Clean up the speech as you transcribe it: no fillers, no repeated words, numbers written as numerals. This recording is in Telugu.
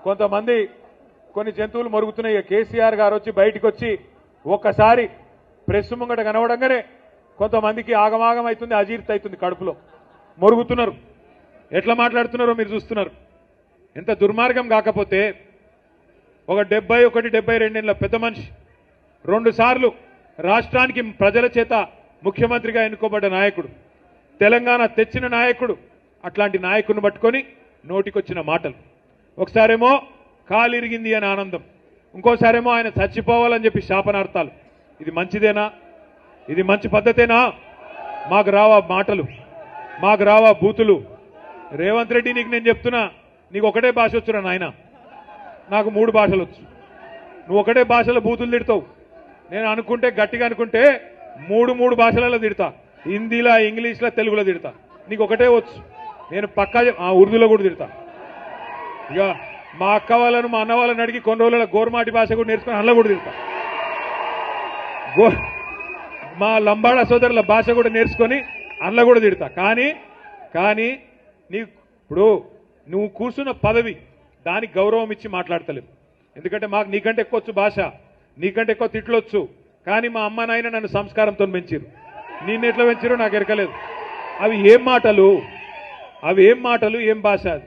కొంతమంది కొన్ని జంతువులు మరుగుతున్నాయి. కేసీఆర్ గారు వచ్చి బయటికి వచ్చి ఒక్కసారి ప్రెస్ ముంగట కనవడంగానే కొంతమందికి ఆగమాగం అవుతుంది, అజీర్తి అవుతుంది, కడుపులో మొరుగుతున్నారు. ఎట్లా మాట్లాడుతున్నారో మీరు చూస్తున్నారు. ఎంత దుర్మార్గం కాకపోతే ఒక 71-72 పెద్ద మనిషి 2 సార్లు రాష్ట్రానికి ప్రజల చేత ముఖ్యమంత్రిగా ఎన్నుకోబడ్డ నాయకుడు, తెలంగాణ తెచ్చిన నాయకుడు, అట్లాంటి నాయకుడిని పట్టుకొని నోటికొచ్చిన మాటలు. ఒకసారేమో కాలిరిగింది అని ఆనందం, ఇంకోసారేమో ఆయన చచ్చిపోవాలని చెప్పి శాపనార్థాలు. ఇది మంచిదేనా? ఇది మంచి పద్ధతేనా? మాకు రావా మాటలు, మాకు రావా బూతులు? రేవంత్ రెడ్డి, నీకు నేను చెప్తున్నా, నీకు ఒకటే భాష వచ్చురా నాయన, నాకు 3 భాషలు వచ్చు. నువ్వు ఒకటే భాషలో బూతులు తిడతావు. నేను అనుకుంటే గట్టిగా అనుకుంటే 3 భాషలలో తిడతా, హిందీలో, ఇంగ్లీష్లో, తెలుగులో తిడతా. నీకు ఒకటే వచ్చు. నేను పక్కా ఉర్దూలో కూడా తిడతా. ఇక మా అక్క వాళ్ళను, మా అన్న వాళ్ళని అడిగి కొన్ని రోజుల గోర్మాటి భాష కూడా నేర్చుకుని అందులో కూడా తిడతా. మా లంబాడా సోదరుల భాష కూడా నేర్చుకొని అందులో కూడా తిడతా. కానీ ఇప్పుడు నువ్వు కూర్చున్న పదవి, దానికి గౌరవం ఇచ్చి మాట్లాడతలేవు. ఎందుకంటే మాకు నీకంటే ఎక్కువ వచ్చు భాష, నీకంటే ఎక్కువ తిట్లొచ్చు. కానీ మా అమ్మ నాయన నన్ను సంస్కారంతో పెంచారు. నిన్ను ఎట్లా పెంచారో నాకు ఎరకలేదు. అవి ఏం మాటలు, ఏం భాష అది?